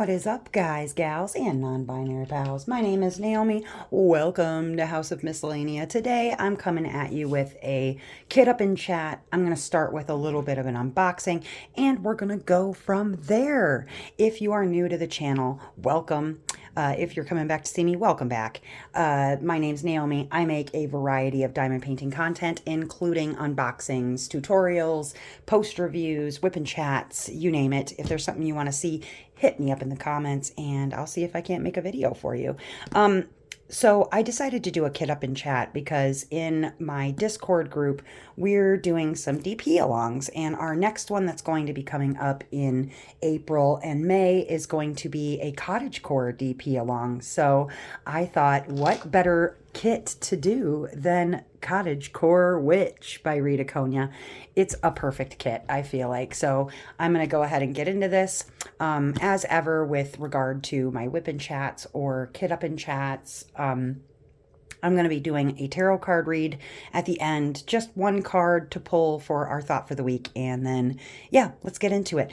What is up, guys, gals, and non-binary pals? My name is Naomi. Welcome to House of Miscellania. Today, I'm coming at you with a kit up in chat. I'm going to start with a little bit of an unboxing, and we're going to go from there. If you are new to the channel, welcome. If you're coming back to see me, welcome back. My name's Naomi. I make a variety of diamond painting content, including unboxings, tutorials, post reviews, whip and chats, you name it. If there's something you want to see, hit me up in the comments and I'll see if I can't make a video for you. So I decided to do a kit up in chat because in my Discord group, we're doing some DP alongs, and our next one that's going to be coming up in April and May is going to be a Cottagecore DP along. So I thought, what better kit to do than Cottagecore Witch by Rita Konya. It's a perfect kit, I feel like. So I'm going to go ahead and get into this. As ever, with regard to my whip and chats or kit up in chats, I'm going to be doing a tarot card read at the end, just one card to pull for our thought for the week, and then, yeah, let's get into it.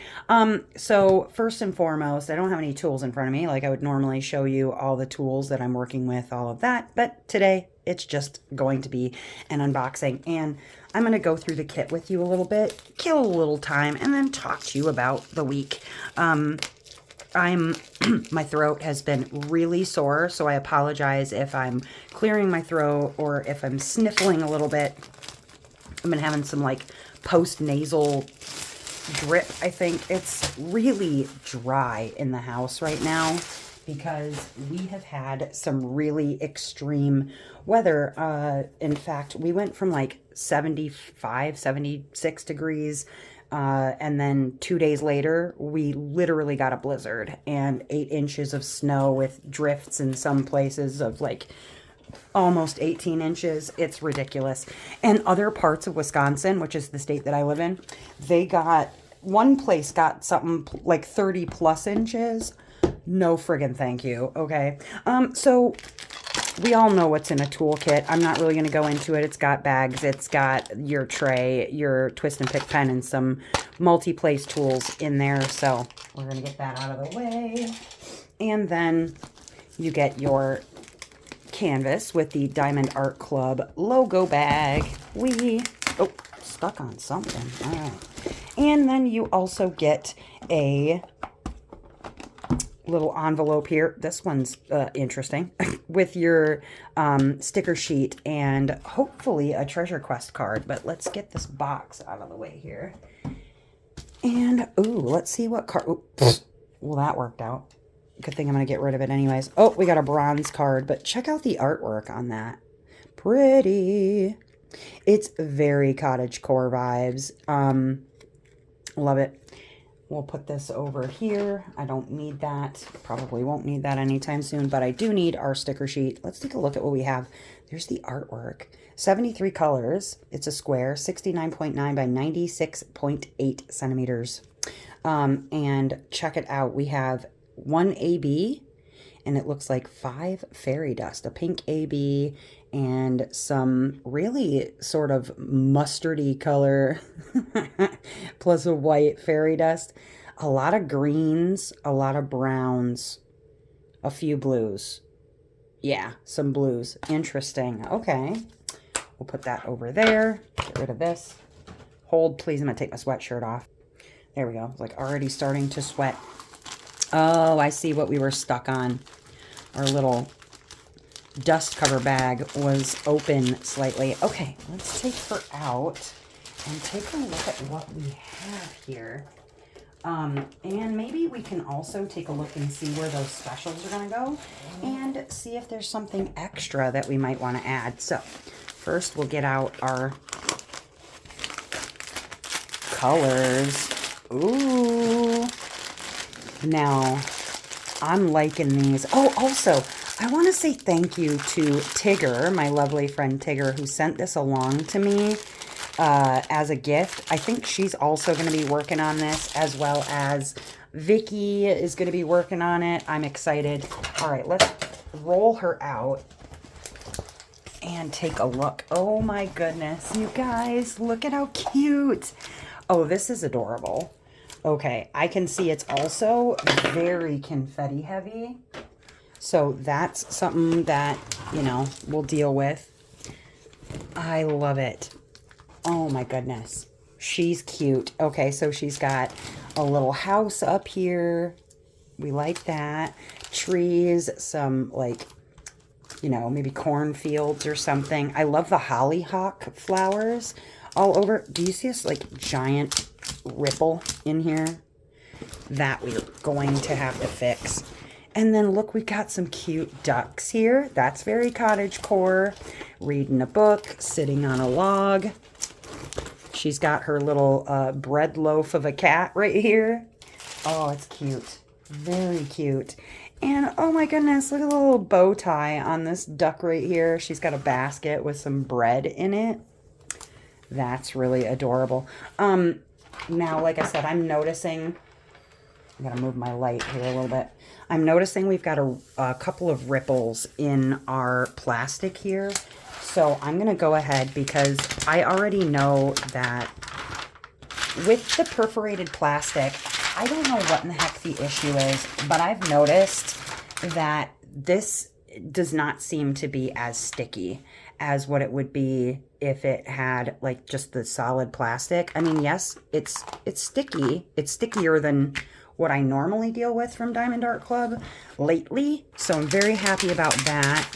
So first and foremost, I don't have any tools in front of me, like I would normally show you all the tools that I'm working with, all of that, but today it's just going to be an unboxing, and I'm going to go through the kit with you a little bit, kill a little time, and then talk to you about the week. My throat has been really sore, so I apologize if I'm clearing my throat or if I'm sniffling a little bit. I've been having some like post-nasal drip, I think. It's really dry in the house right now because we have had some really extreme weather. In fact, we went from like 75, 76 degrees and then 2 days later, we literally got a blizzard and 8 inches of snow with drifts in some places of like almost 18 inches. It's ridiculous. And other parts of Wisconsin, which is the state that I live in, one place got something like 30 plus inches. No friggin' thank you. Okay. So we all know what's in a toolkit. I'm not really going to go into it. It's got bags. It's got your tray, your twist and pick pen, and some multi-place tools in there. So we're going to get that out of the way. And then you get your canvas with the Diamond Art Club logo bag. Oh, stuck on something. All right. And then you also get a little envelope here. This one's interesting with your sticker sheet and hopefully a treasure quest card. But let's get this box out of the way here. And ooh, let's see what card. Well, that worked out. Good thing I'm gonna get rid of it anyways. Oh, we got a bronze card, but check out the artwork on that. Pretty. It's very Cottagecore vibes. Love it. We'll put this over here. I don't need that. Probably won't need that anytime soon, but I do need our sticker sheet. Let's take a look at what we have. There's the artwork. 73 colors. It's a square, 69.9 by 96.8 centimeters. And check it out. We have one AB, and it looks like 5 fairy dust, a pink AB, and some really sort of mustardy color plus a white fairy dust. A lot of greens, a lot of browns, a few blues. Yeah, some blues. Interesting. Okay. We'll put that over there. Get rid of this. Hold, please. I'm going to take my sweatshirt off. There we go. It's like already starting to sweat. Oh, I see what we were stuck on. Our little dust cover bag was open slightly. Okay, let's take her out and take a look at what we have here. And maybe we can also take a look and see where those specials are going to go and see if there's something extra that we might want to add. So first we'll get out our colors. Ooh. Now, I'm liking these. Oh, also, I want to say thank you to Tigger, my lovely friend Tigger, who sent this along to me as a gift. I think she's also going to be working on this, as well as Vicky is going to be working on it. I'm excited. All right, let's roll her out and take a look. Oh my goodness, you guys, look at how cute. Oh, this is adorable. Okay, I can see it's also very confetti heavy. So that's something that, you know, we'll deal with. I love it. Oh my goodness. She's cute. Okay, so she's got a little house up here. We like that. Trees, some like, you know, maybe cornfields or something. I love the hollyhock flowers all over. Do you see this like giant ripple in here? That we're going to have to fix. And then look, we've got some cute ducks here. That's very cottagecore. Reading a book, sitting on a log. She's got her little bread loaf of a cat right here. Oh, it's cute. Very cute. And oh my goodness, look at the little bow tie on this duck right here. She's got a basket with some bread in it. That's really adorable. Now, like I said, I'm noticing, I'm going to move my light here a little bit. I'm noticing we've got a couple of ripples in our plastic here. So I'm going to go ahead because I already know that with the perforated plastic, I don't know what in the heck the issue is, but I've noticed that this does not seem to be as sticky as what it would be if it had like just the solid plastic. I mean, yes, it's sticky. It's stickier than what I normally deal with from Diamond Art Club lately. So I'm very happy about that.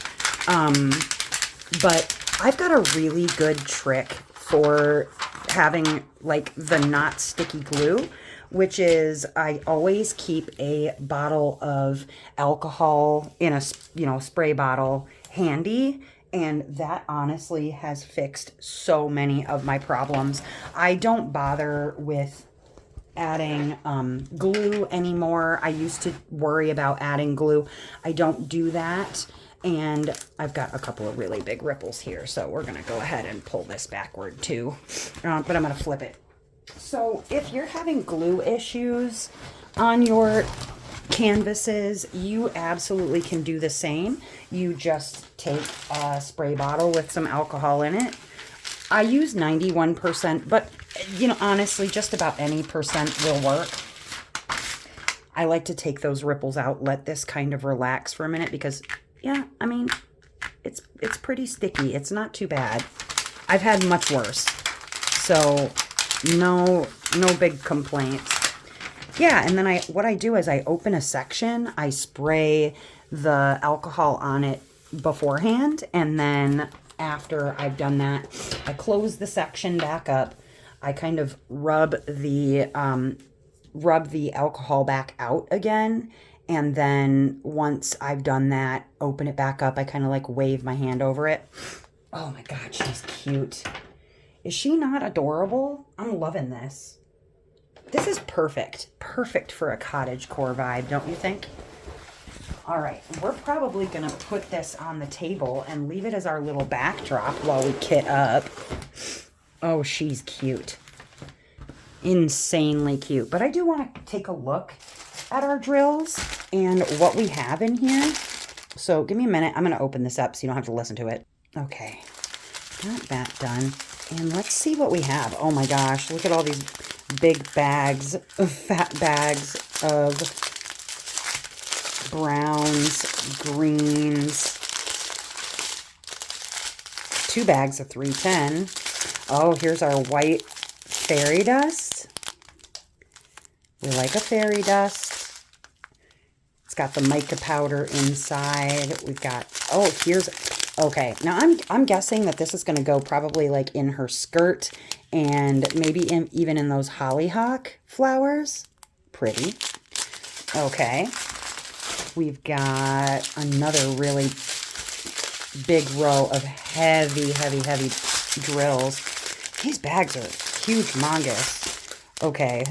But I've got a really good trick for having like the not sticky glue, which is I always keep a bottle of alcohol in a, you know, spray bottle handy. And that honestly has fixed so many of my problems. I don't bother with adding glue anymore. I used to worry about adding glue. I don't do that. And I've got a couple of really big ripples here. So we're going to go ahead and pull this backward too. But I'm going to flip it. So if you're having glue issues on your canvases, you absolutely can do the same. You just take a spray bottle with some alcohol in it. I use 91%, but you know, honestly, just about any percent will work. I like to take those ripples out, let this kind of relax for a minute because, yeah, I mean, it's pretty sticky. It's not too bad. I've had much worse. So no big complaints. Yeah, and then what I do is I open a section, I spray the alcohol on it beforehand, and then after I've done that, I close the section back up. I kind of rub the alcohol back out again, and then once I've done that, open it back up. I kind of like wave my hand over it. Oh my God, she's cute. Is she not adorable? I'm loving this. This is perfect. Perfect for a cottagecore vibe, don't you think? All right, we're probably gonna put this on the table and leave it as our little backdrop while we kit up. Oh, she's cute. Insanely cute. But I do want to take a look at our drills and what we have in here. So give me a minute. I'm gonna open this up so you don't have to listen to it. Okay, got that done. And let's see what we have. Oh my gosh, look at all these big bags, fat bags of browns, greens, 2 bags of 310. Oh, here's our white fairy dust. We like a fairy dust. It's got the mica powder inside. We've got, oh, here's, okay. Now I'm guessing that this is going to go probably like in her skirt and maybe even in those hollyhock flowers. Pretty. Okay. We've got another really big row of heavy drills. These bags are huge, humongous. Okay.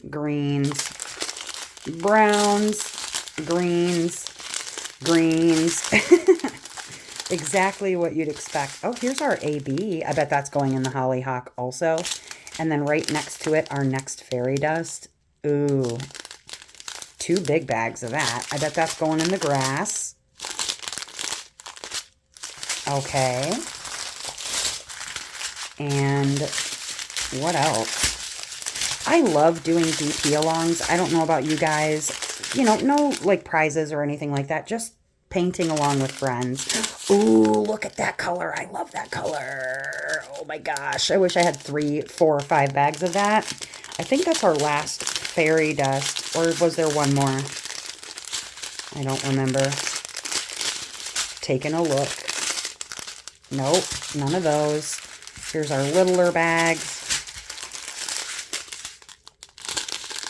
Greens, browns, greens. Exactly what you'd expect. Oh, here's our AB. I bet that's going in the hollyhock also. And then right next to it, our next fairy dust. Ooh, 2 big bags of that. I bet that's going in the grass. Okay. And what else? I love doing DP alongs. I don't know about you guys. You know, no like prizes or anything like that. Just painting along with friends. Ooh, look at that color. I love that color. Oh my gosh. I wish I had 3, 4, or 5 bags of that. I think that's our last fairy dust. Or was there one more? I don't remember. Taking a look. Nope, none of those. Here's our littler bags.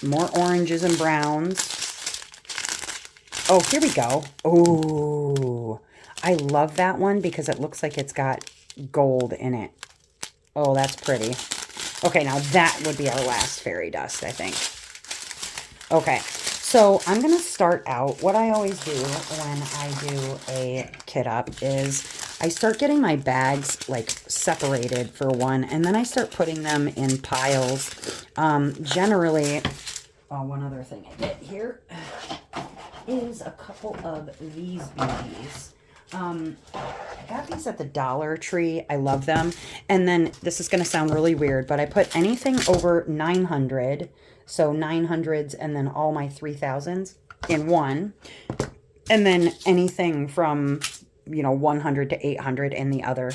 More oranges and browns. Oh, here we go. Oh, I love that one because it looks like it's got gold in it. Oh, that's pretty. Okay, now that would be our last fairy dust, I think. Okay, so I'm going to start out. What I always do when I do a kit up is I start getting my bags like separated for one, and then I start putting them in piles. Generally, one other thing I get here is a couple of these beauties. I got these at the Dollar Tree. I love them. And then this is going to sound really weird, but I put anything over 900, so 900s and then all my 3000s in one. And then anything from, 100 to 800 in the other.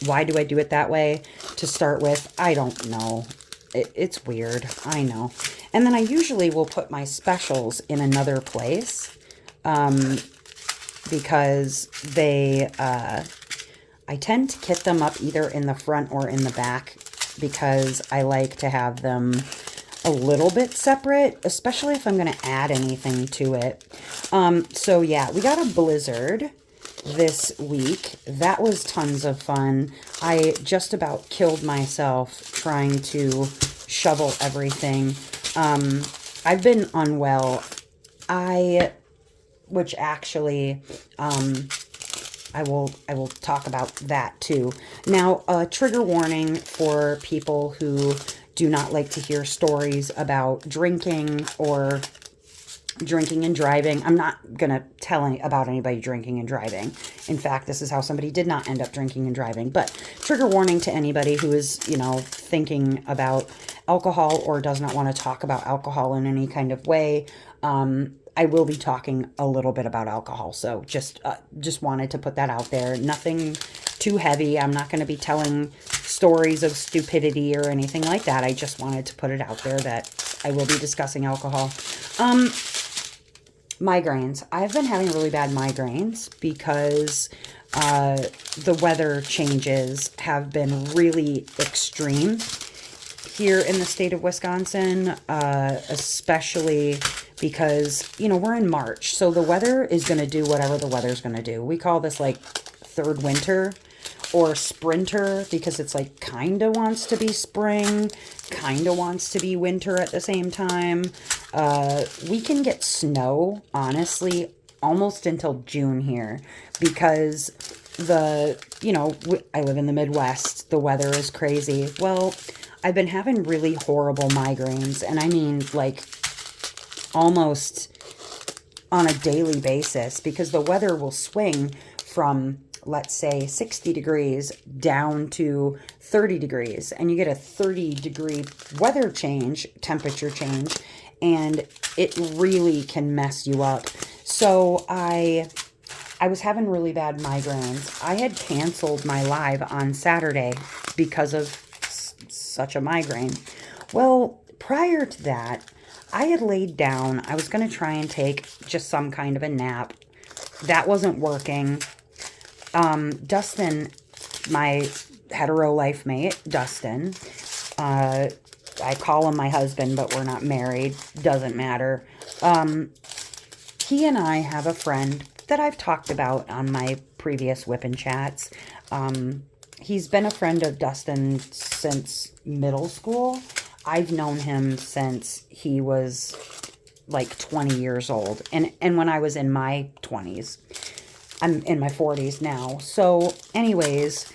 Why do I do it that way? To start with, I don't know. It's weird. I know. And then I usually will put my specials in another place because they, I tend to kit them up either in the front or in the back because I like to have them a little bit separate, especially if I'm going to add anything to it. So yeah, we got a blizzard this week. That was tons of fun. I just about killed myself trying to shovel everything. I've been unwell. Which actually, I will talk about that too. Now, trigger warning for people who do not like to hear stories about drinking or drinking and driving. I'm not going to tell about anybody drinking and driving. In fact, this is how somebody did not end up drinking and driving. But trigger warning to anybody who is, thinking about alcohol or does not want to talk about alcohol in any kind of way. I will be talking a little bit about alcohol. So just wanted to put that out there. Nothing too heavy. I'm not going to be telling stories of stupidity or anything like that. I just wanted to put it out there that I will be discussing alcohol. Migraines. I've been having really bad migraines because the weather changes have been really extreme here in the state of Wisconsin, especially because, we're in March. So the weather is going to do whatever the weather's going to do. We call this like third winter or sprinter because it's like kind of wants to be spring, kind of wants to be winter at the same time. We can get snow, honestly, almost until June here because I live in the Midwest. The weather is crazy. Well, I've been having really horrible migraines, and I mean like almost on a daily basis because the weather will swing from, let's say, 60 degrees down to 30 degrees, and you get a 30-degree weather change, temperature change, and it really can mess you up. So I was having really bad migraines. I had canceled my live on Saturday because of such a migraine. Well, prior to that, I had laid down. I was going to try and take just some kind of a nap. That wasn't working. Dustin, my hetero life mate, Dustin, I call him my husband, but we're not married. Doesn't matter. He and I have a friend that I've talked about on my previous Whippin' Chats. He's been a friend of Dustin since middle school. I've known him since he was like 20 years old. And when I was in my 20s. I'm in my 40s now. So anyways,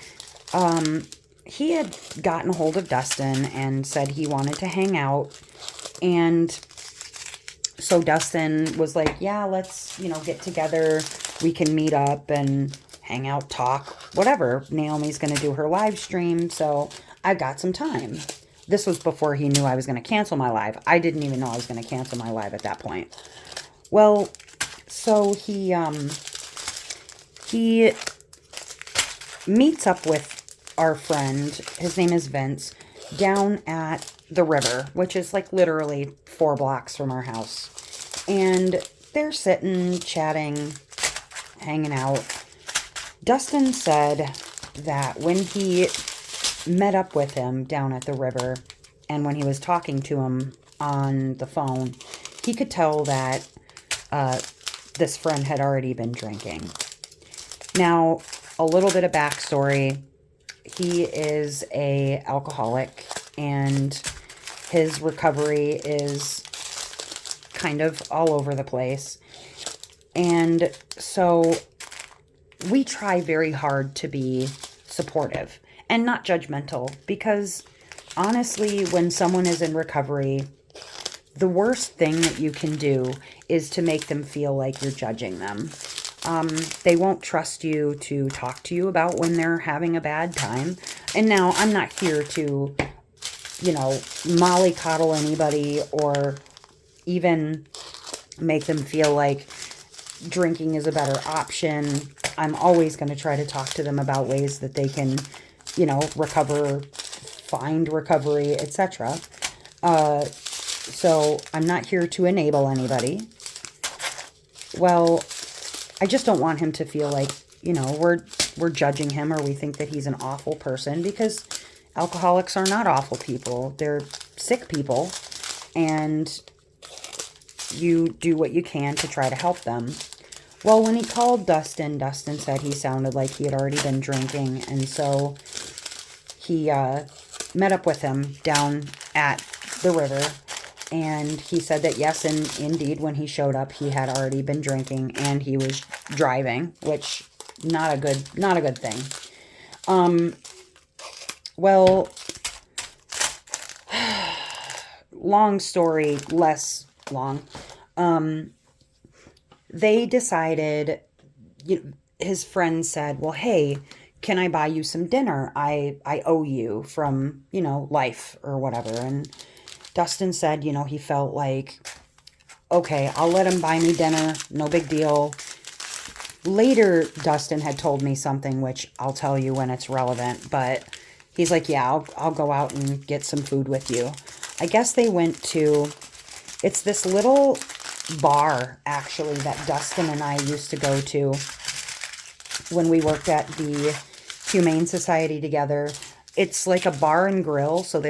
he had gotten a hold of Dustin and said he wanted to hang out. And so Dustin was like, yeah, let's, get together. We can meet up and hang out, talk, whatever. Naomi's going to do her live stream, so I've got some time. this was before he knew I was going to cancel my live. I didn't even know I was going to cancel my live at that point. Well, so he meets up with our friend, his name is Vince, down at the river, which is like literally 4 blocks from our house. And they're sitting, chatting, hanging out. Dustin said that when he met up with him down at the river and when he was talking to him on the phone, he could tell that this friend had already been drinking. Now, a little bit of backstory. He is an alcoholic, and his recovery is kind of all over the place. And so we try very hard to be supportive and not judgmental, because honestly, when someone is in recovery, the worst thing that you can do is to make them feel like you're judging them. They won't trust you to talk to you about when they're having a bad time. And now, I'm not here to, mollycoddle anybody or even make them feel like drinking is a better option. I'm always going to try to talk to them about ways that they can, recover, find recovery, etc. So I'm not here to enable anybody. Well, I just don't want him to feel like, we're judging him or we think that he's an awful person, because alcoholics are not awful people. They're sick people, and you do what you can to try to help them. Well, when he called Dustin, Dustin said he sounded like he had already been drinking, and so he met up with him down at the river, and he said that yes, and indeed, when he showed up, he had already been drinking and he was driving, which not a good thing. Well, long story, less long. They decided, his friend said, well, hey, can I buy you some dinner? I owe you from, life or whatever. And Dustin said, he felt like, okay, I'll let him buy me dinner. No big deal. Later, Dustin had told me something, which I'll tell you when it's relevant. But he's like, yeah, I'll go out and get some food with you. I guess they went to, it's this little bar, actually, that Dustin and I used to go to when we worked at the Humane Society together. It's like a bar and grill, so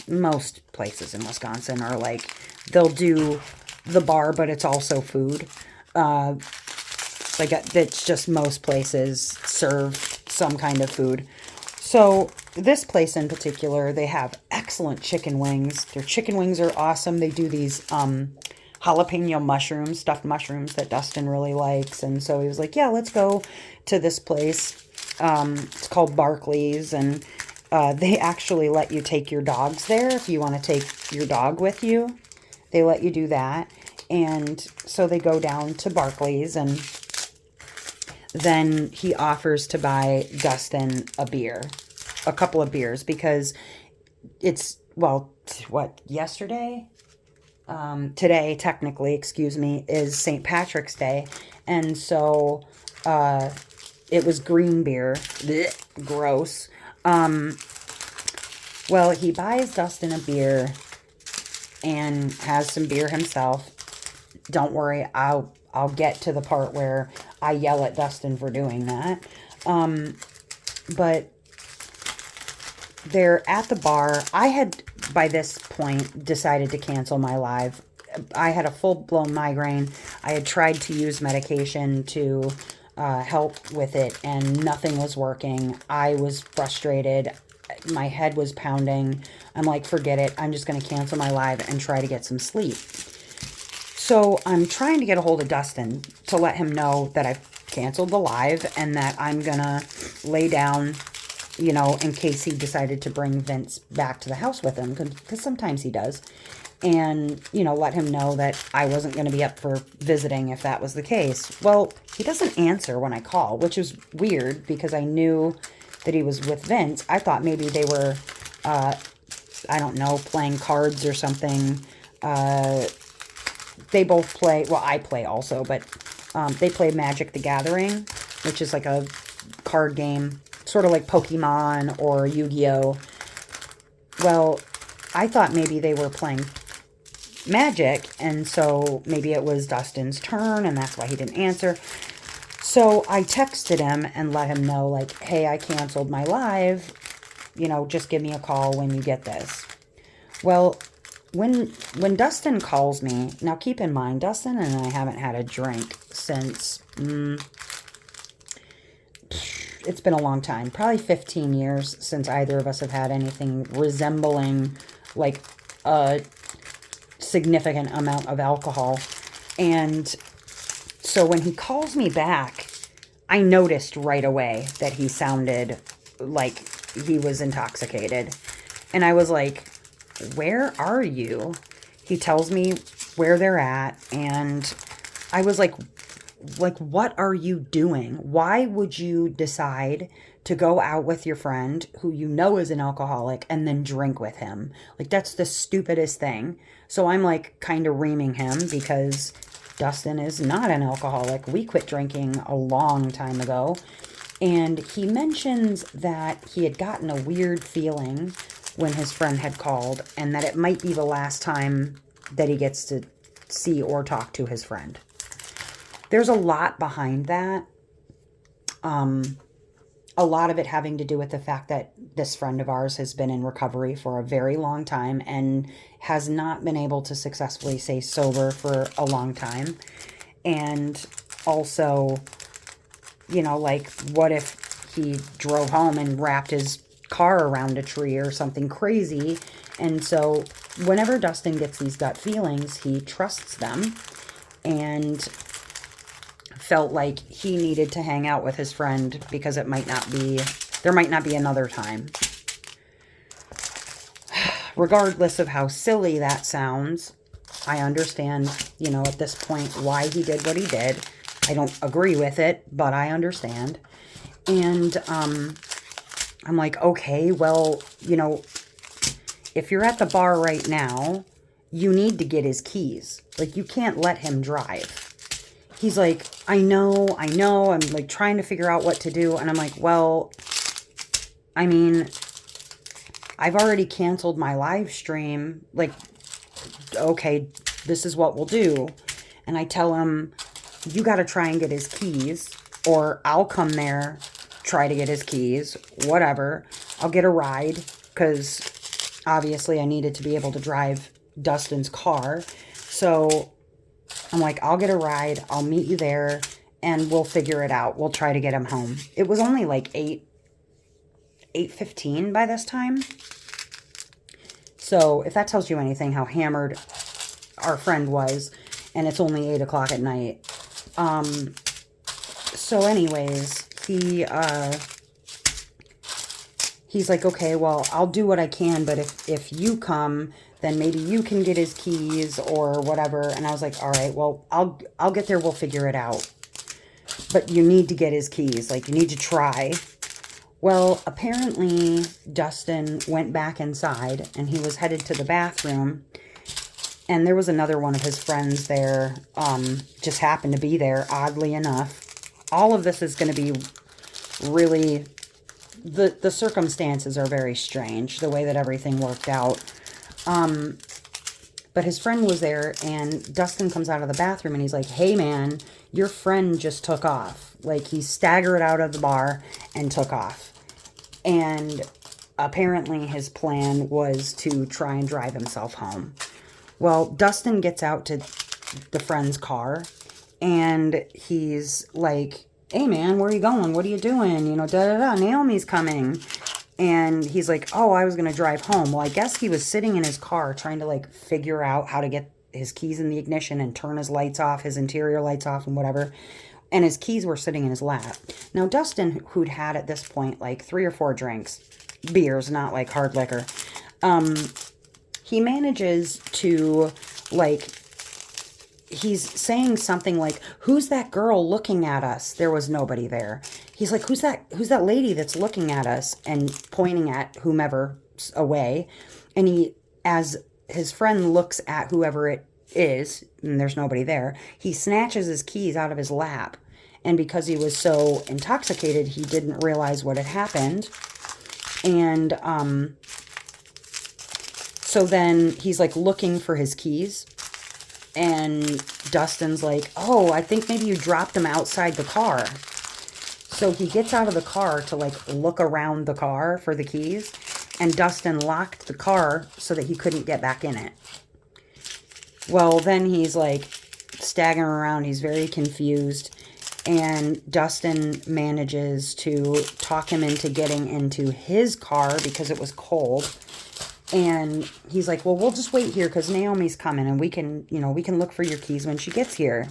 most places in Wisconsin are like, they'll do the bar, but it's also food. It's just most places serve some kind of food. So this place in particular, they have excellent chicken wings. Their chicken wings are awesome. They do these jalapeno mushrooms, stuffed mushrooms that Dustin really likes. And so he was like, yeah, let's go to this place. It's called Barclays, and they actually let you take your dogs there if you want to take your dog with you. They let you do that. And so they go down to Barclays, and then he offers to buy Dustin a couple of beers, because it's, yesterday? Today, technically, is St. Patrick's Day. And so it was green beer. Blech, gross. Well, he buys Dustin a beer and has some beer himself. Don't worry, I'll get to the part where I yell at Dustin for doing that. But they're at the bar. I had, by this point, decided to cancel my live. I had a full-blown migraine. I had tried to use medication to help with it, and nothing was working. I was frustrated. My head was pounding. I'm like, forget it. I'm just going to cancel my live and try to get some sleep. So I'm trying to get a hold of Dustin to let him know that I've canceled the live and that I'm going to lay down, in case he decided to bring Vince back to the house with him, because sometimes he does. And, let him know that I wasn't going to be up for visiting if that was the case. Well, he doesn't answer when I call, which is weird because I knew that he was with Vince. I thought maybe they were I don't know, playing cards or something. They both play, well, I play also, but they play Magic the Gathering, which is like a card game, sort of like Pokemon or Yu-Gi-Oh! Well, I thought maybe they were playing Magic, and so maybe it was Dustin's turn, and that's why he didn't answer. So I texted him and let him know, like, hey, I canceled my live. You know, just give me a call when you get this. Well, when Dustin calls me, now keep in mind, Dustin and I haven't had a drink since, it's been a long time, probably 15 years since either of us have had anything resembling like a significant amount of alcohol. And so when he calls me back, I noticed right away that he sounded like he was intoxicated. And I was like, where are you? He tells me where they're at. And I was like, what are you doing? Why would you decide to go out with your friend who you know is an alcoholic and then drink with him? Like, that's the stupidest thing. So I'm like kind of reaming him because Dustin is not an alcoholic. We quit drinking a long time ago. And he mentions that he had gotten a weird feeling when his friend had called and that it might be the last time that he gets to see or talk to his friend. There's a lot behind that. A lot of it having to do with the fact that this friend of ours has been in recovery for a very long time and has not been able to successfully stay sober for a long time. And also, you know, like, what if he drove home and wrapped his car around a tree or something crazy? And so whenever Dustin gets these gut feelings, he trusts them and felt like he needed to hang out with his friend because there might not be another time. Regardless of how silly that sounds, I understand, you know, at this point why he did what he did. I don't agree with it, but I understand. And I'm like, okay, well, you know, if you're at the bar right now, you need to get his keys. Like, you can't let him drive. He's like, I know, I'm like trying to figure out what to do. And I'm like, well, I mean, I've already canceled my live stream. Like, okay, this is what we'll do. And I tell him, you got to try and get his keys, or I'll come there, try to get his keys, whatever. I'll get a ride because obviously I needed to be able to drive Dustin's car. So I'm like, I'll get a ride. I'll meet you there and we'll figure it out. We'll try to get him home. It was only like 8:15 by this time. So if that tells you anything, how hammered our friend was, and it's only 8 o'clock at night. So anyways, he's like, okay, well, I'll do what I can, but if you come, then maybe you can get his keys or whatever. And I was like, all right, well, I'll get there. We'll figure it out. But you need to get his keys. Like, you need to try. Well, apparently Dustin went back inside and he was headed to the bathroom. And there was another one of his friends there, just happened to be there, oddly enough. All of this is going to be really, the circumstances are very strange, the way that everything worked out. But his friend was there, and Dustin comes out of the bathroom, and he's like, hey, man, your friend just took off. Like, he staggered out of the bar and took off. And apparently his plan was to try and drive himself home. Well, Dustin gets out to the friend's car, and he's like, hey, man, where are you going? What are you doing? You know, da-da-da, Naomi's coming. And he's like, oh, I was going to drive home. Well, I guess he was sitting in his car trying to, like, figure out how to get his keys in the ignition and turn his lights off, his interior lights off and whatever. And his keys were sitting in his lap. Now, Dustin, who'd had at this point, like, 3 or 4 drinks, beers, not, like, hard liquor, he manages to, like, he's saying something like, who's that girl looking at us? There was nobody there. He's like, who's that lady that's looking at us? And pointing at whomever away. And as his friend looks at whoever it is, and there's nobody there, he snatches his keys out of his lap. And because he was so intoxicated, he didn't realize what had happened. And so then he's like looking for his keys. And Dustin's like, oh, I think maybe you dropped them outside the car. So he gets out of the car to like look around the car for the keys. And Dustin locked the car so that he couldn't get back in it. Well, then he's like staggering around. He's very confused. And Dustin manages to talk him into getting into his car because it was cold. And he's like, well, we'll just wait here because Naomi's coming and we can look for your keys when she gets here.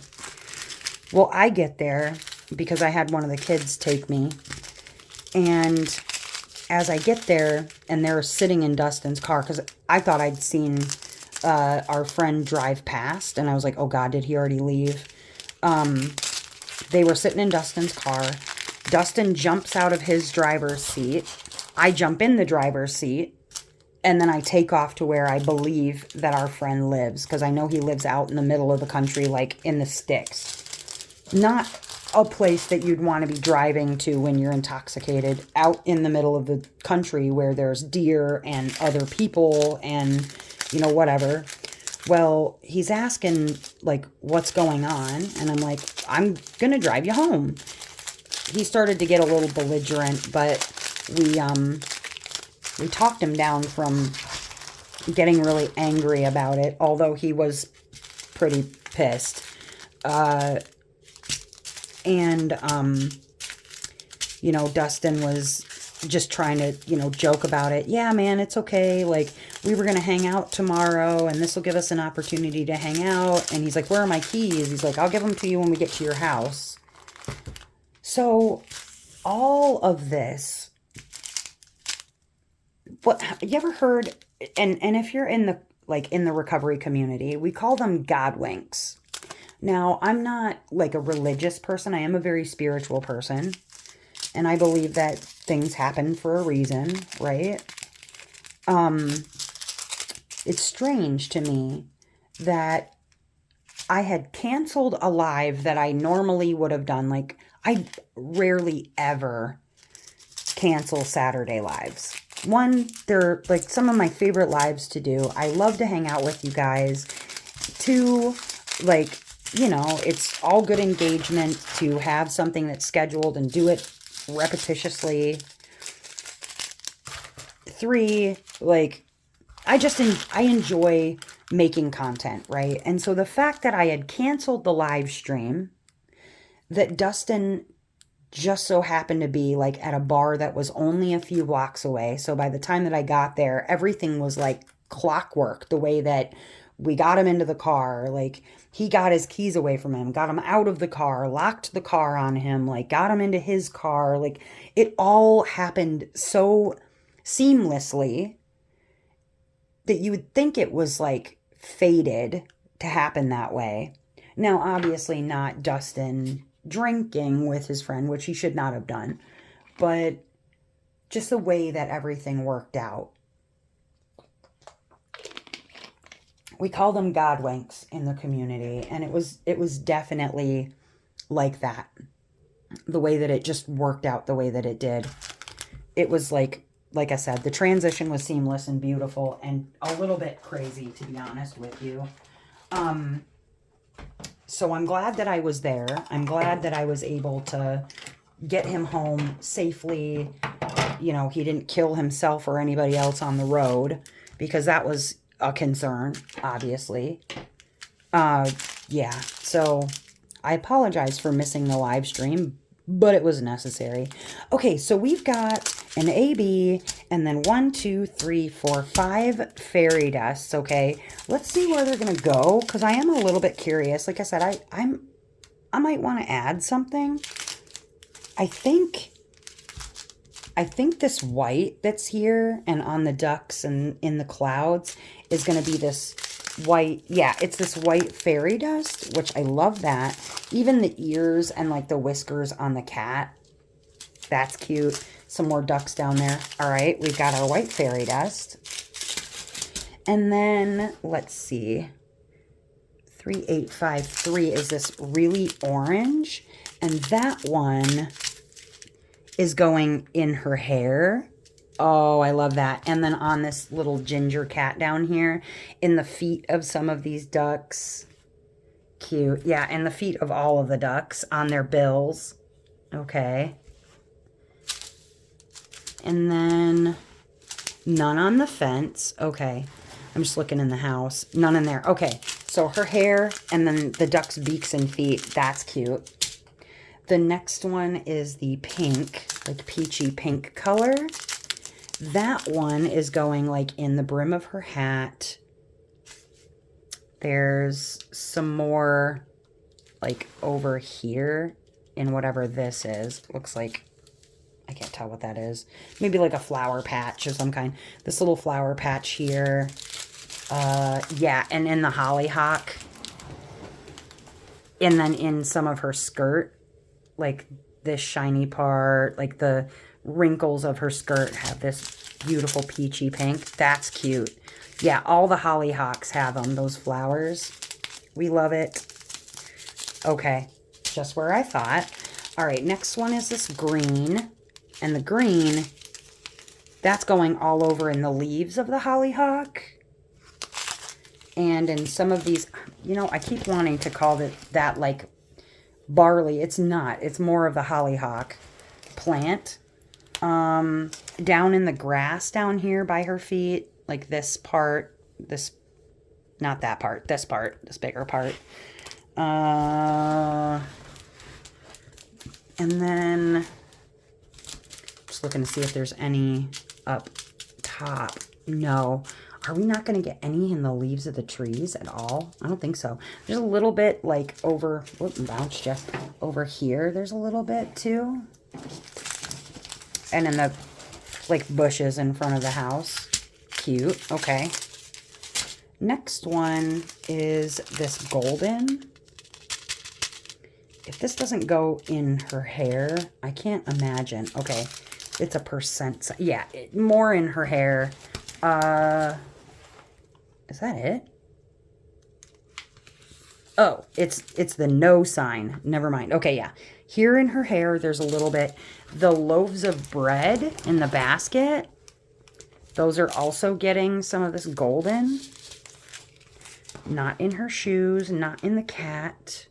Well, I get there because I had one of the kids take me. And as I get there and they're sitting in Dustin's car, because I thought I'd seen our friend drive past. And I was like, oh, God, did he already leave? They were sitting in Dustin's car. Dustin jumps out of his driver's seat. I jump in the driver's seat. And then I take off to where I believe that our friend lives. Because I know he lives out in the middle of the country, like in the sticks. Not a place that you'd want to be driving to when you're intoxicated. Out in the middle of the country where there's deer and other people and, whatever. Well, he's asking, like, what's going on? And I'm like, I'm going to drive you home. He started to get a little belligerent, but we talked him down from getting really angry about it, although he was pretty pissed. Dustin was just trying to, joke about it. Yeah, man, it's okay. Like, we were going to hang out tomorrow and this will give us an opportunity to hang out. And he's like, where are my keys? He's like, I'll give them to you when we get to your house. So all of this, you ever heard, and if you're in the recovery community, we call them God winks. Now, I'm not like a religious person. I am a very spiritual person. And I believe that things happen for a reason, right? It's strange to me that I had canceled a live that I normally would have done. Like, I rarely ever cancel Saturday lives. One, they're like some of my favorite lives to do. I love to hang out with you guys. Two, like, it's all good engagement to have something that's scheduled and do it repetitiously. Three, like, I enjoy making content, right? And so the fact that I had canceled the live stream, that Dustin just so happened to be like at a bar that was only a few blocks away. So by the time that I got there, everything was like clockwork, the way that we got him into the car. Like, he got his keys away from him, got him out of the car, locked the car on him, like got him into his car. Like, it all happened so seamlessly that you would think it was like fated to happen that way. Now, obviously not Dustin drinking with his friend, which he should not have done, but just the way that everything worked out. We call them God winks in the community, and it was definitely like that. The way that it just worked out the way that it did. It was like I said, the transition was seamless and beautiful and a little bit crazy, to be honest with you. So I'm glad that I was there. I'm glad that I was able to get him home safely. He didn't kill himself or anybody else on the road, because that was a concern, obviously. Yeah, so I apologize for missing the live stream, but it was necessary. Okay, so we've got an AB, and then 1, 2, 3, 4, 5 fairy dusts, okay? Let's see where they're going to go, because I am a little bit curious. Like I said, I might want to add something. I think this white that's here and on the ducks and in the clouds is going to be this white. Yeah, it's this white fairy dust, which I love that. Even the ears and like the whiskers on the cat, that's cute. some more ducks down there. All right, we've got our white fairy dust. And then, let's see, 3853 is this really orange. And that one is going in her hair. Oh, I love that. And then on this little ginger cat down here, in the feet of some of these ducks. Cute. Yeah, and the feet of all of the ducks on their bills. Okay. And then none on the fence. Okay. I'm just looking in the house. None in there. Okay. So her hair and then the duck's beaks and feet. That's cute. The next one is the pink, like peachy pink color. That one is going like in the brim of her hat. There's some more like over here in whatever this is. Looks like, I can't tell what that is. Maybe like a flower patch of some kind. This little flower patch here. Yeah, and in the hollyhock. And then in some of her skirt, like this shiny part, like the wrinkles of her skirt have this beautiful peachy pink. That's cute. Yeah, all the hollyhocks have them, those flowers. We love it. Okay, just where I thought. All right, next one is this green. And the green, that's going all over in the leaves of the hollyhock. And in some of these, you know, I keep wanting to call that like barley. It's not. It's more of the hollyhock plant. Down in the grass down here by her feet, like this part, this, not that part, this bigger part. And then just looking to see if there's any up top. No. Are we not going to get any in the leaves of the trees at all? I don't think so. There's a little bit like over, whoop, bounce just over here. There's a little bit too. And in the like bushes in front of the house. Cute. Okay. Next one is this golden. If this doesn't go in her hair, I can't imagine. Okay. It's a percent. Yeah, more in her hair. Is that it? Oh, it's the no sign. Never mind. Okay, yeah. Here in her hair, there's a little bit. The loaves of bread in the basket, those are also getting some of this golden. Not in her shoes, not in the cat.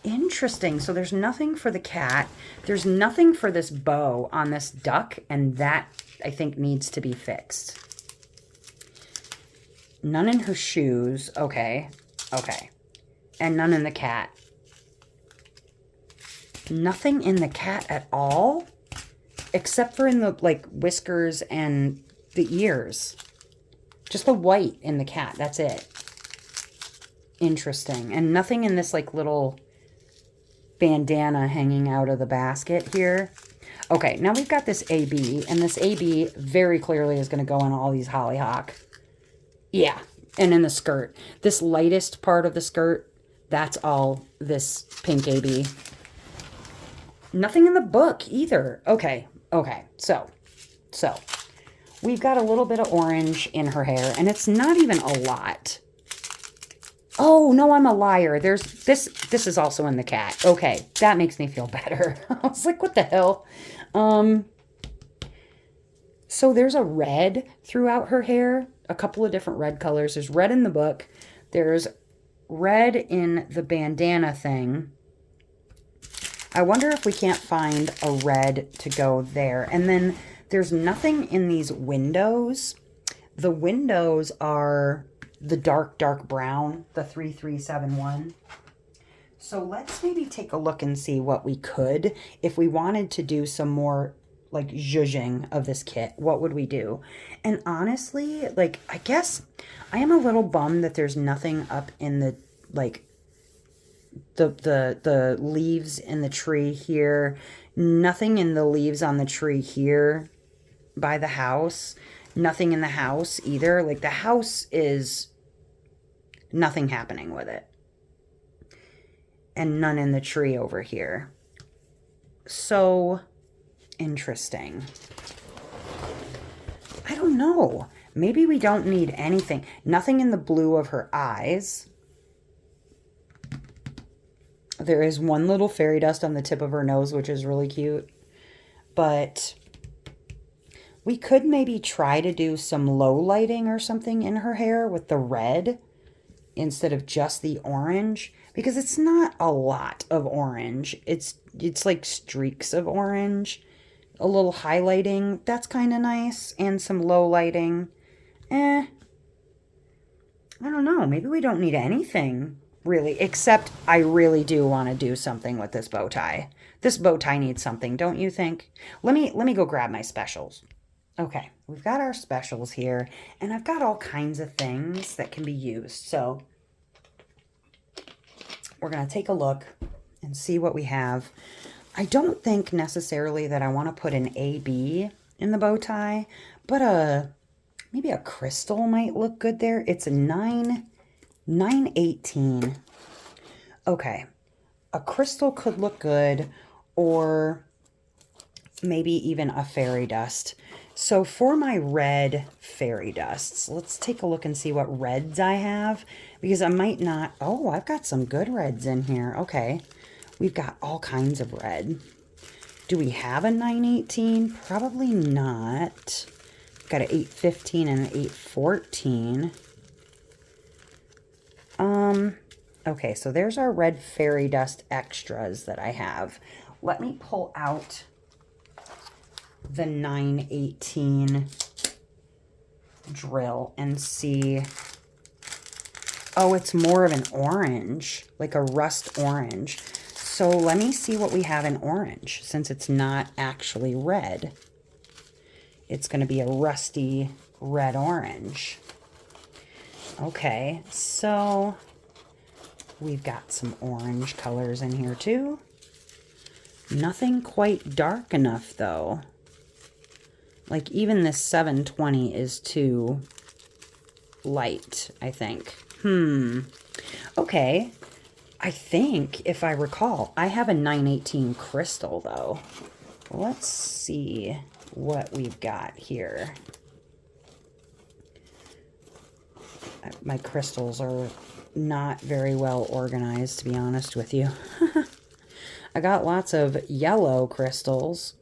Interesting. So there's nothing for the cat. There's nothing for this bow on this duck, and that, I think, needs to be fixed. None in her shoes. Okay. Okay. And none in the cat. Nothing in the cat at all, except for in the, like, whiskers and the ears. Just the white in the cat. That's it. Interesting. And nothing in this, like, little bandana hanging out of the basket here. Okay, now we've got this AB, and this AB very clearly is going to go in all these hollyhock. Yeah, and in the skirt. This lightest part of the skirt, that's all this pink AB. Nothing in the book either. Okay, okay, so we've got a little bit of orange in her hair, and it's not even a lot. Oh, no, I'm a liar. There's this is also in the cat. Okay, that makes me feel better. I was like, what the hell? So there's a red throughout her hair, a couple of different red colors. There's red in the book. There's red in the bandana thing. I wonder if we can't find a red to go there. And then there's nothing in these windows. The windows are the dark, dark brown, the 3371. So let's maybe take a look and see what we could. If we wanted to do some more like zhuzhing of this kit, what would we do? And honestly, like, I guess I am a little bummed that there's nothing up in the, like, the leaves in the tree here. Nothing in the leaves on the tree here by the house. Nothing in the house either. Like, the house is nothing happening with it. And none in the tree over here. So, Interesting. I don't know. Maybe we don't need anything. Nothing in the blue of her eyes. There is one little fairy dust on the tip of her nose, which is really cute. But we could maybe try to do some low lighting or something in her hair with the red instead of just the orange, because it's not a lot of orange. It's like streaks of orange. A little highlighting, that's kind of nice, and some low lighting. I don't know. Maybe we don't need anything really, except I really do want to do something with this bow tie. This bow tie needs something, don't you think? Let me go grab my specials. Okay, we've got our specials here, and I've got all kinds of things that can be used. So we're going to take a look and see what we have. I don't think necessarily that I want to put an AB in the bow tie, but maybe a crystal might look good there. It's a 918. Okay, a crystal could look good, or maybe even a fairy dust. So for my red fairy dusts, let's take a look and see what reds I have, because I might not... Oh, I've got some good reds in here. Okay, we've got all kinds of red. Do we have a 918? Probably not. Got an 815 and an 814. Okay, so there's our red fairy dust extras that I have. Let me pull out the 918 drill and see. Oh, it's more of an orange, like a rust orange. So let me see what we have in orange, since it's not actually red. It's going to be a rusty red orange. Okay, so we've got some orange colors in here too. Nothing quite dark enough though. Like even this 720 is too light, I think. Okay. I think, if I recall, I have a 918 crystal though. Let's see what we've got here. My crystals are not very well organized, to be honest with you. I got lots of yellow crystals.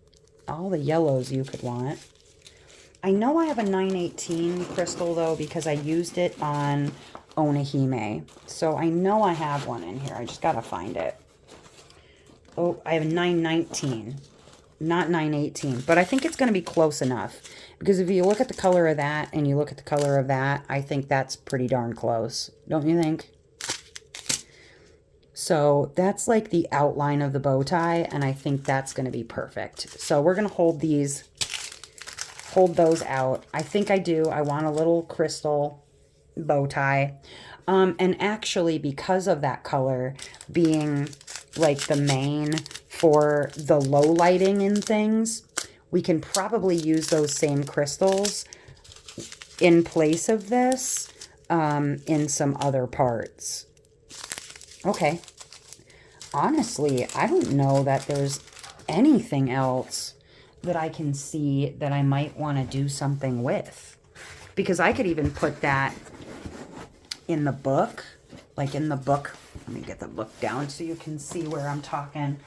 All the yellows you could want. I know I have a 918 crystal, though, because I used it on Onahime. So I know I have one in here. I just got to find it. Oh, I have a 919. Not 918. But I think it's going to be close enough. Because if you look at the color of that and you look at the color of that, I think that's pretty darn close. Don't you think? So that's like the outline of the bow tie, and I think that's going to be perfect. So we're going to hold those out. I think I do. I want a little crystal bow tie. And actually, because of that color being like the main for the low lighting and things, we can probably use those same crystals in place of this in some other parts. Okay. Honestly, I don't know that there's anything else that I can see that I might want to do something with. Because I could even put that in the book. Like in the book. Let me get the book down so you can see where I'm talking.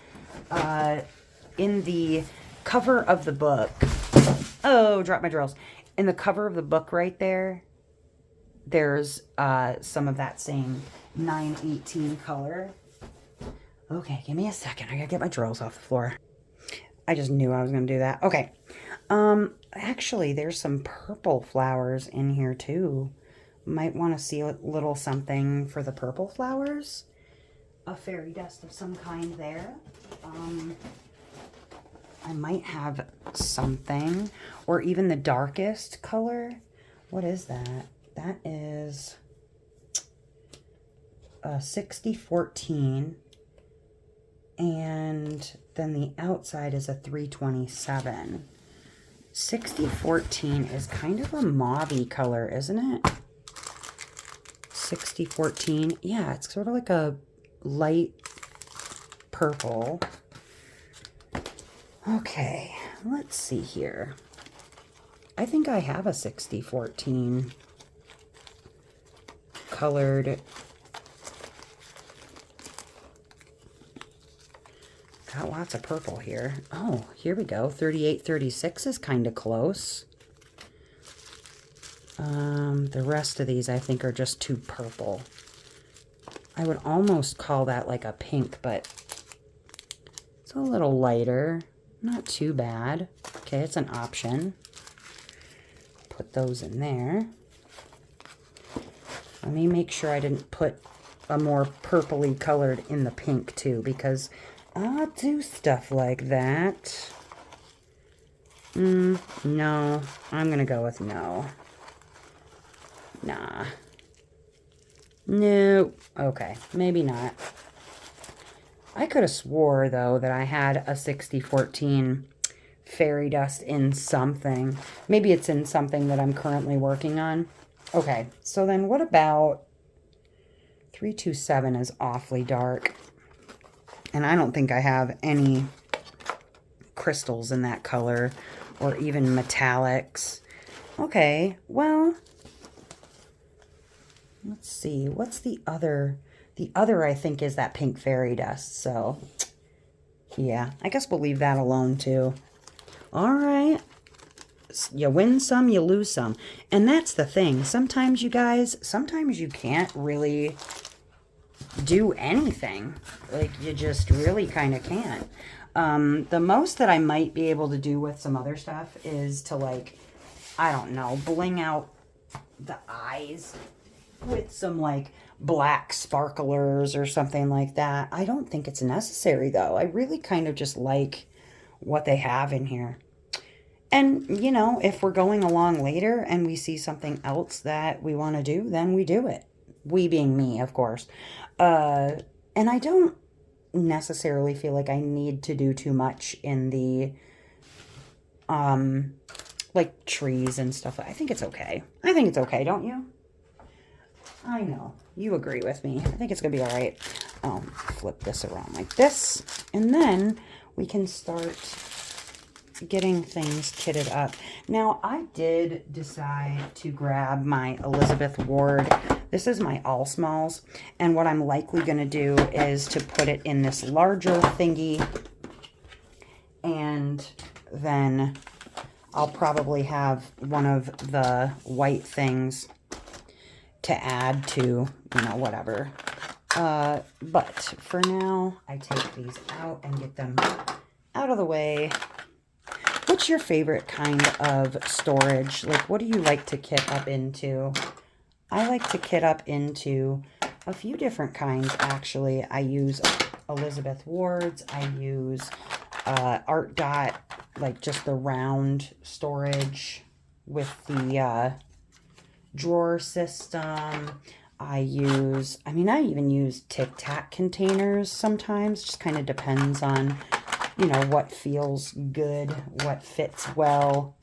In the cover of the book. Oh, drop my drills. In the cover of the book right there, there's some of that same 918 color. Okay, give me a second. I gotta get my drills off the floor. I just knew I was gonna do that. Okay. Actually, there's some purple flowers in here too. Might want to see a little something for the purple flowers. A fairy dust of some kind there. I might have something, or even the darkest color. What is that? That is a 6014, and then the outside is a 327. 6014 is kind of a mauve-y color, isn't it? 6014, yeah, it's sort of like a light purple. Okay, let's see here. I think I have a 6014 colored. Got lots of purple here. Oh, here we go. 3836 is kind of close. The rest of these I think are just too purple. I would almost call that like a pink, but it's a little lighter. Not too bad. Okay, it's an option. Put those in there. Let me make sure I didn't put a more purpley colored in the pink too, because I'll do stuff like that. No, I'm gonna go with no. Nah. No. Okay, maybe not. I could have swore, though, that I had a 6014 fairy dust in something. Maybe it's in something that I'm currently working on. Okay, so then what about 327 is awfully dark. And I don't think I have any crystals in that color or even metallics. Okay, well, let's see. What's the other? The other, I think, is that pink fairy dust. So, yeah, I guess we'll leave that alone, too. All right. You win some, you lose some. And that's the thing. Sometimes, you guys, sometimes you can't really do anything. Like, you just really kind of can't. The most that I might be able to do with some other stuff is to, like, I don't know, bling out the eyes with some, like, black sparklers or something like that. I don't think it's necessary, though. I really kind of just like what they have in here. And, you know, if we're going along later and we see something else that we want to do, then we do it. We being me, of course. And I don't necessarily feel like I need to do too much in the, like, trees and stuff. I think it's okay. I think it's okay, don't you? I know. You agree with me. I think it's going to be all right. Flip this around like this. And then we can start getting things kitted up. Now, I did decide to grab my Elizabeth Ward. This is my All Smalls. And what I'm likely going to do is to put it in this larger thingy. And then I'll probably have one of the white things to add to, you know, whatever. But for now, I take these out and get them out of the way. What's your favorite kind of storage? Like, what do you like to kit up into? I like to kit up into a few different kinds, actually. I use Elizabeth Ward's. I use Art Dot, like just the round storage with the drawer system. I even use Tic Tac containers sometimes. Just kind of depends on, you know, what feels good, what fits well.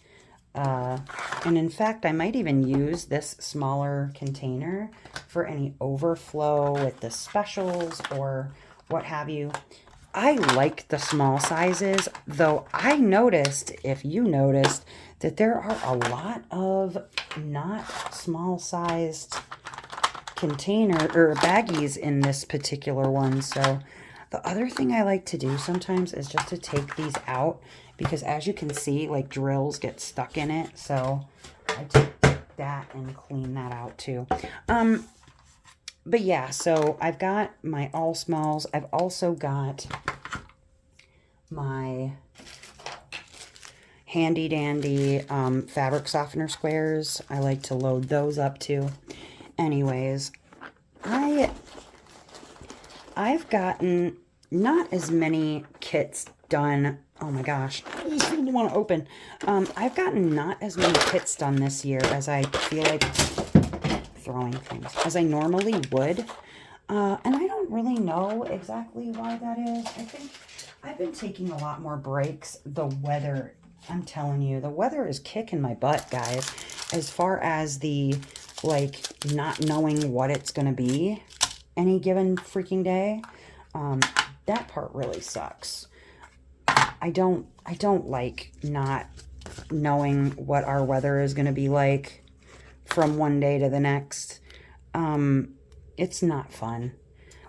And in fact, I might even use this smaller container for any overflow with the specials or what have you. I like the small sizes, though I noticed, if you noticed, that there are a lot of not small sized container or baggies in this particular one. So the other thing I like to do sometimes is just to take these out, because as you can see, like, drills get stuck in it. So I take that and clean that out too. But yeah, so I've got my All Smalls. I've also got my handy dandy fabric softener squares. I like to load those up too. Anyways, I've gotten not as many kits done. Oh my gosh, I just didn't want to open. I've gotten not as many kits done this year as I feel like throwing things, as I normally would. And I don't really know exactly why that is. I think I've been taking a lot more breaks. The weather, I'm telling you, the weather is kicking my butt, guys. As far as the, like, not knowing what it's going to be any given freaking day, that part really sucks. I don't I don't like not knowing what our weather is going to be like from one day to the next. It's not fun.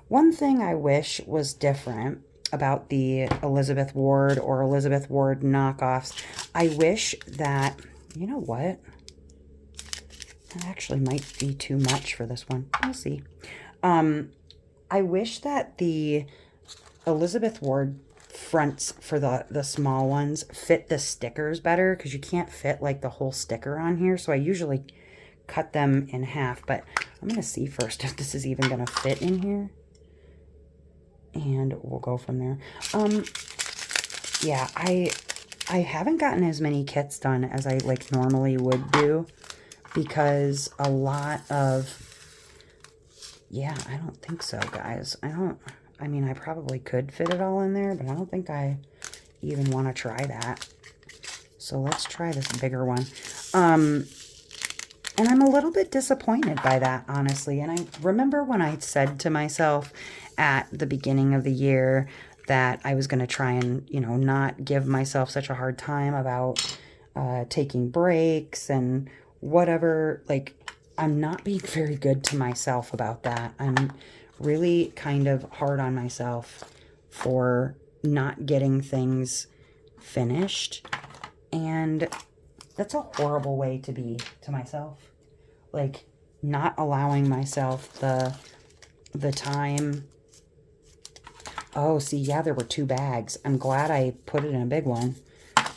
One thing I wish was different about the Elizabeth Ward or Elizabeth Ward knockoffs, I wish that, you know what? That actually might be too much for this one. We'll see. I wish that the Elizabeth Ward fronts for the small ones fit the stickers better, because you can't fit like the whole sticker on here. So I usually cut them in half, but I'm going to see first if this is even going to fit in here. And we'll go from there. Yeah, I haven't gotten as many kits done as I like normally would do, because a lot of, yeah, I don't think so, guys. I mean, I probably could fit it all in there, but I don't think I even want to try that. So let's try this bigger one. And I'm a little bit disappointed by that, honestly. And I remember when I said to myself at the beginning of the year that I was going to try and, you know, not give myself such a hard time about taking breaks and whatever. Like, I'm not being very good to myself about that. I'm really kind of hard on myself for not getting things finished. And that's a horrible way to be to myself. Like, not allowing myself the time. Oh, see, yeah, there were 2 bags. I'm glad I put it in a big one.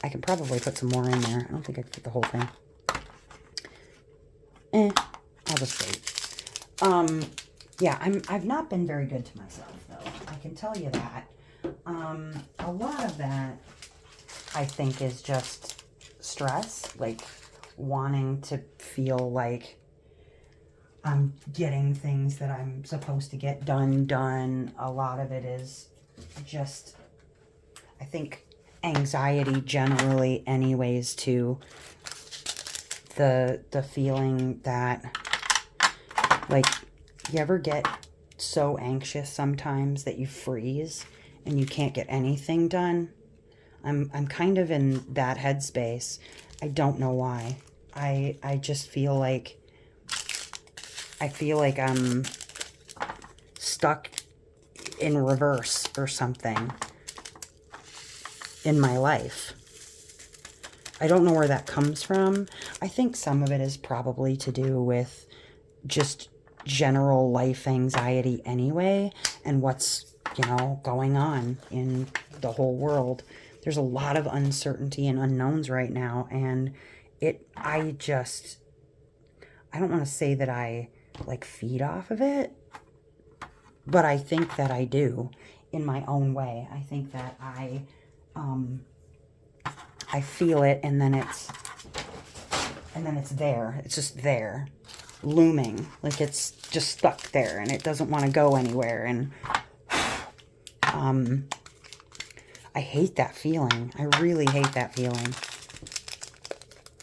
I could probably put some more in there. I don't think I could put the whole thing. I'll just wait. Yeah, I've not been very good to myself, though. I can tell you that. A lot of that, I think, is just stress. Like, wanting to feel like I'm getting things that I'm supposed to get done. A lot of it is just, I think, anxiety generally anyways, to the feeling that, like, you ever get so anxious sometimes that you freeze and you can't get anything done? I'm kind of in that headspace. I don't know why. I just feel like I'm stuck in reverse or something in my life. I don't know where that comes from. I think some of it is probably to do with just general life anxiety anyway, and what's, you know, going on in the whole world. There's a lot of uncertainty and unknowns right now, and I don't want to say that I like feed off of it, but I think that I do in my own way. I think that I feel it, and then it's there. It's just there, looming, like it's just stuck there, and it doesn't want to go anywhere. And I hate that feeling. I really hate that feeling.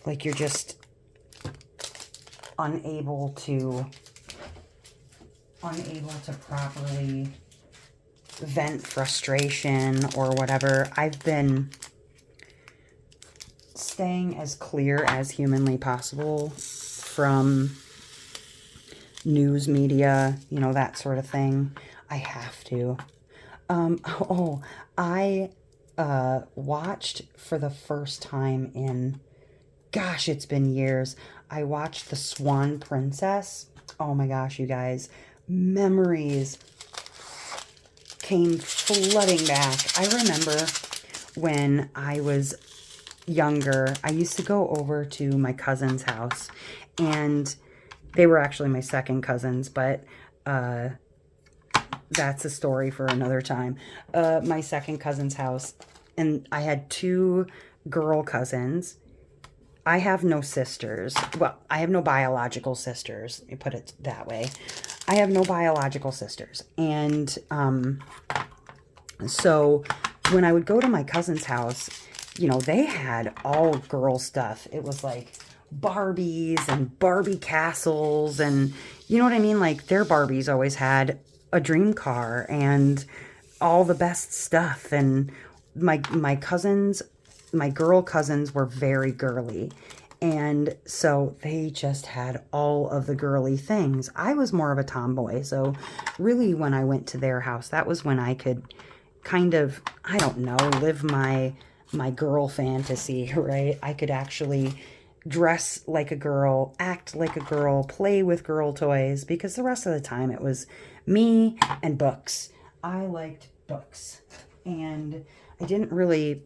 Like you're just unable to properly vent frustration or whatever. I've been staying as clear as humanly possible from news media, you know, that sort of thing. I have to. I watched for the first time in, gosh, it's been years. I watched The Swan Princess. Oh my gosh, you guys. Memories came flooding back. I remember when I was younger, I used to go over to my cousin's house, and they were actually my second cousins, but that's a story for another time. My second cousin's house, and I had 2 girl cousins. I have no sisters. Well, I have no biological sisters. You put it that way. I have no biological sisters. And so when I would go to my cousin's house, you know, they had all girl stuff. It was like Barbies and Barbie castles, and you know what I mean? Like, their Barbies always had a dream car and all the best stuff. And my cousins my girl cousins were very girly. And so they just had all of the girly things. I was more of a tomboy. So really when I went to their house, that was when I could kind of, I don't know, live my girl fantasy, right? I could actually dress like a girl, act like a girl, play with girl toys, because the rest of the time it was me and books. I liked books, and I didn't really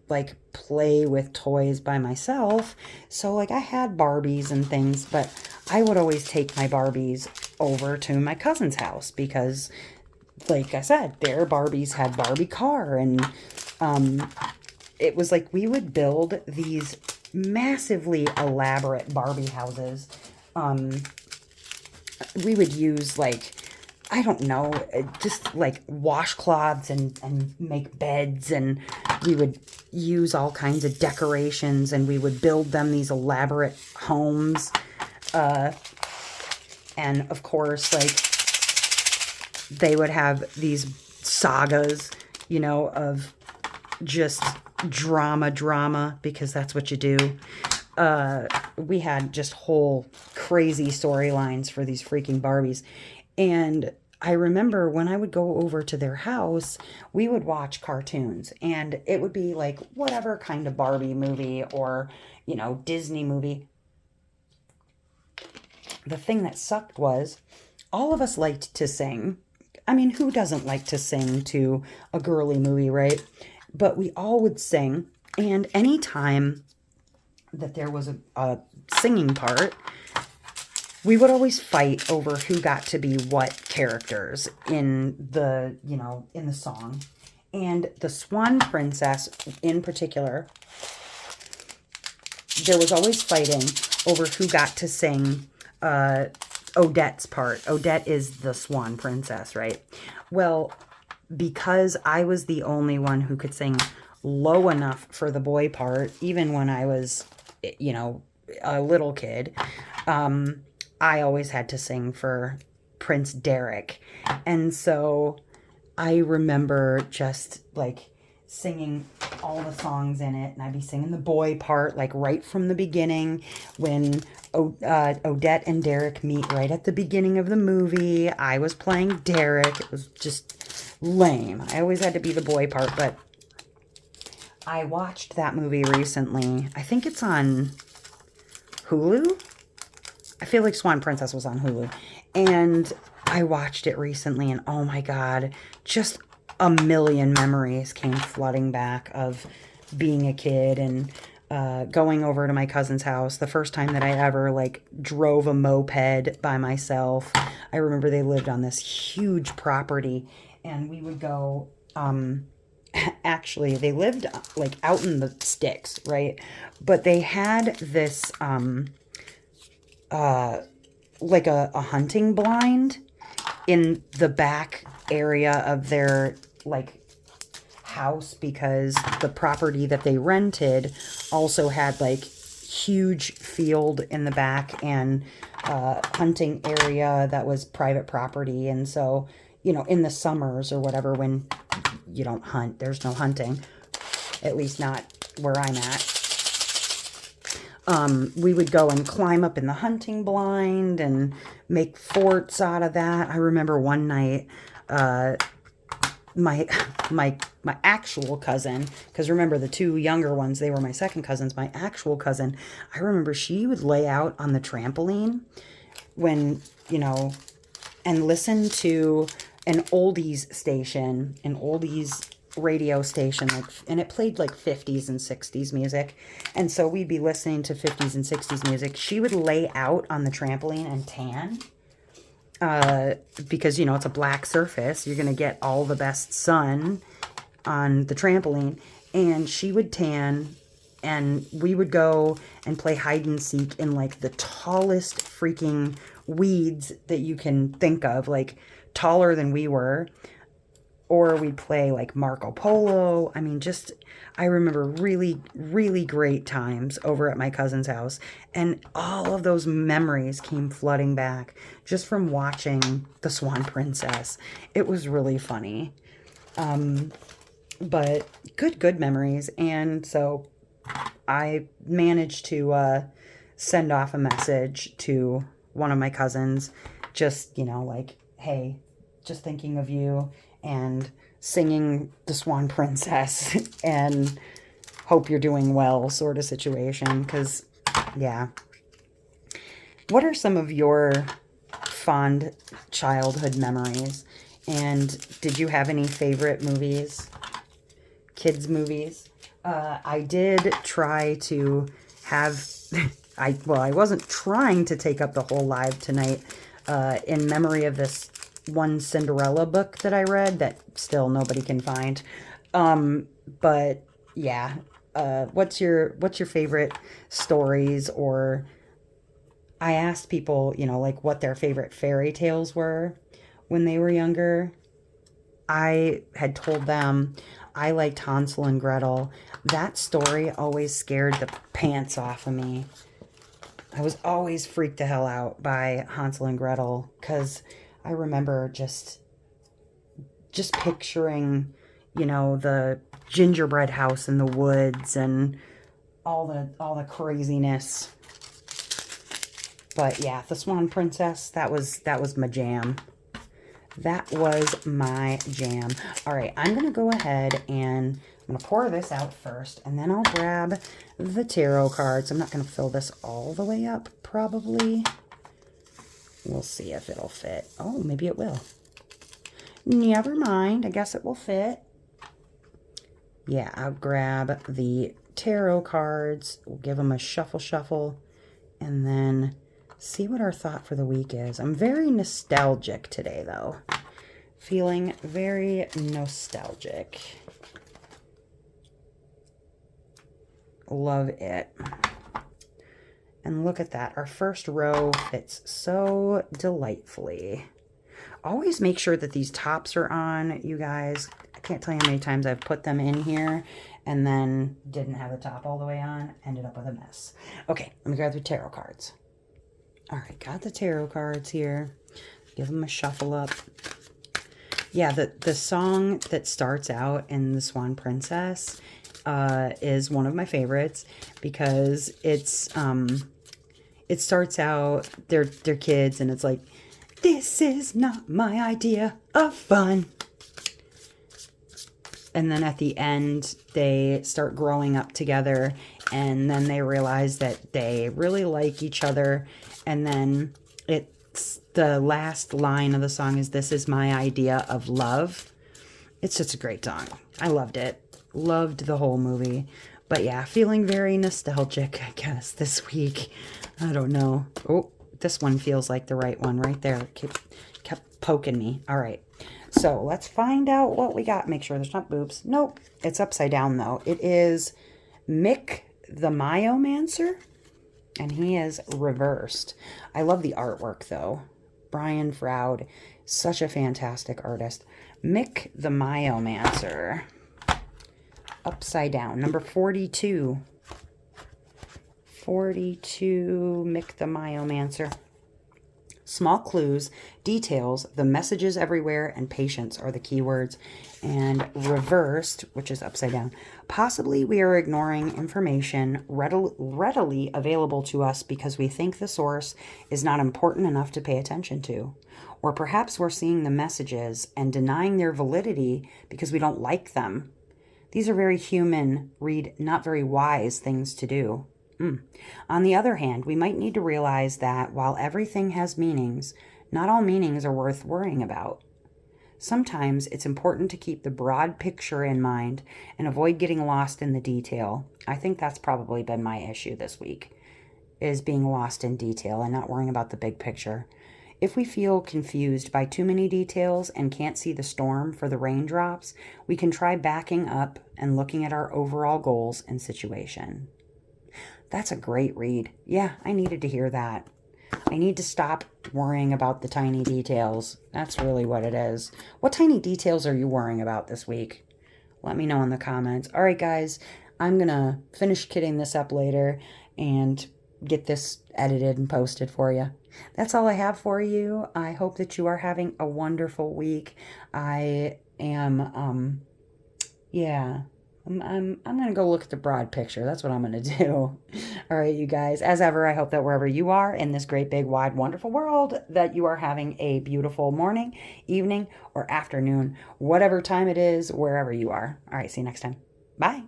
like play with toys by myself. So like I had Barbies and things, but I would always take my Barbies over to my cousin's house because, like I said, their Barbies had Barbie car, and it was like we would build these massively elaborate Barbie houses. We would use like, I don't know, just like washcloths and make beds, and we would use all kinds of decorations, and we would build them these elaborate homes. And of course, like, they would have these sagas, you know, of just drama, because that's what you do. We had just whole crazy storylines for these freaking Barbies. And I remember when I would go over to their house, we would watch cartoons, and it would be like whatever kind of Barbie movie or, you know, Disney movie. The thing that sucked was all of us liked to sing. I mean, who doesn't like to sing to a girly movie, right? But we all would sing, and anytime that there was a singing part, we would always fight over who got to be what characters in the, you know, in the song. And the Swan Princess in particular, there was always fighting over who got to sing Odette's part. Odette is the Swan Princess, right? Well, because I was the only one who could sing low enough for the boy part, even when I was, you know, a little kid, I always had to sing for Prince Derek. And so I remember just like singing all the songs in it, and I'd be singing the boy part like right from the beginning when Odette and Derek meet right at the beginning of the movie. I was playing Derek. It was just lame. I always had to be the boy part, but I watched that movie recently. I think it's on Hulu. I feel like Swan Princess was on Hulu. And I watched it recently, and oh my God, just a million memories came flooding back of being a kid and going over to my cousin's house. The first time that I ever like drove a moped by myself. I remember they lived on this huge property, and we would go, actually they lived like out in the sticks, right? But they had this, like a hunting blind in the back area of their like house, because the property that they rented also had like huge field in the back and hunting area that was private property. And so, you know, in the summers or whatever, when you don't hunt, there's no hunting, at least not where I'm at. We would go and climb up in the hunting blind and make forts out of that. I remember one night, my actual cousin, because remember the two younger ones, they were my second cousins. My actual cousin, I remember she would lay out on the trampoline when, you know, and listen to an oldies station, an oldies radio station, like, and it played like 50s and 60s music. And so we'd be listening to 50s and 60s music. She would lay out on the trampoline and tan, because, you know, it's a black surface. You're going to get all the best sun on the trampoline. And she would tan, and we would go and play hide and seek in like the tallest freaking weeds that you can think of, like taller than we were. Or we'd play like Marco Polo. I mean, just, I remember really, really great times over at my cousin's house. And all of those memories came flooding back just from watching The Swan Princess. It was really funny. But good memories. And so I managed to send off a message to one of my cousins, just, like, hey, just thinking of you and singing the Swan Princess and hope you're doing well sort of situation. Because, yeah. What are some of your fond childhood memories? And did you have any favorite movies? Kids movies? I did try to have, I wasn't trying to take up the whole live tonight in memory of this one Cinderella book that I read that still nobody can find. But yeah, what's your favorite stories? Or I asked people, like what their favorite fairy tales were when they were younger. I had told them I liked Hansel and Gretel. That story always scared the pants off of me. I was always freaked the hell out by Hansel and Gretel because I remember just picturing, the gingerbread house in the woods and all the craziness. But yeah, the Swan Princess, that was my jam. That was my jam. All right, I'm going to go ahead and I'm going to pour this out first, and then I'll grab the tarot cards. I'm not going to fill this all the way up, probably. We'll see if it'll fit. Oh, maybe it will. Never mind. I guess it will fit. Yeah, I'll grab the tarot cards. We'll give them a shuffle, and then see what our thought for the week is. I'm very nostalgic today, though. Feeling very nostalgic. Love it. And look at that. Our first row fits so delightfully. Always make sure that these tops are on, you guys. I can't tell you how many times I've put them in here and then didn't have the top all the way on. Ended up with a mess. Okay, let me grab the tarot cards. All right, got the tarot cards here. Give them a shuffle up. Yeah, the song that starts out in The Swan Princess is one of my favorites because it starts out, they're kids, and it's like, this is not my idea of fun. And then at the end, they start growing up together, and then they realize that they really like each other. And then the last line of the song is, this is my idea of love. It's just a great song. I loved it. Loved the whole movie. But yeah, feeling very nostalgic, I guess, this week. I don't know. Oh, this one feels like the right one right there. Kept poking me. All right. So let's find out what we got. Make sure there's not boobs. Nope. It's upside down, though. It is Mick the Myomancer, and he is reversed. I love the artwork, though. Brian Froud, such a fantastic artist. Mick the Myomancer, upside down. Number 42. 42, Mick the Myomancer. Small clues, details, the messages everywhere, and patience are the keywords. And reversed, which is upside down. Possibly we are ignoring information readily available to us because we think the source is not important enough to pay attention to. Or perhaps we're seeing the messages and denying their validity because we don't like them. These are very human, not very wise things to do. On the other hand, we might need to realize that while everything has meanings, not all meanings are worth worrying about. Sometimes it's important to keep the broad picture in mind and avoid getting lost in the detail. I think that's probably been my issue this week, is being lost in detail and not worrying about the big picture. If we feel confused by too many details and can't see the storm for the raindrops, we can try backing up and looking at our overall goals and situation. That's a great read. Yeah, I needed to hear that. I need to stop worrying about the tiny details. That's really what it is. What tiny details are you worrying about this week? Let me know in the comments. All right, guys, I'm going to finish kitting this up later and get this edited and posted for you. That's all I have for you. I hope that you are having a wonderful week. I am, I'm going to go look at the broad picture. That's what I'm going to do. All right, you guys. As ever, I hope that wherever you are in this great, big, wide, wonderful world, that you are having a beautiful morning, evening, or afternoon, whatever time it is, wherever you are. All right, see you next time. Bye.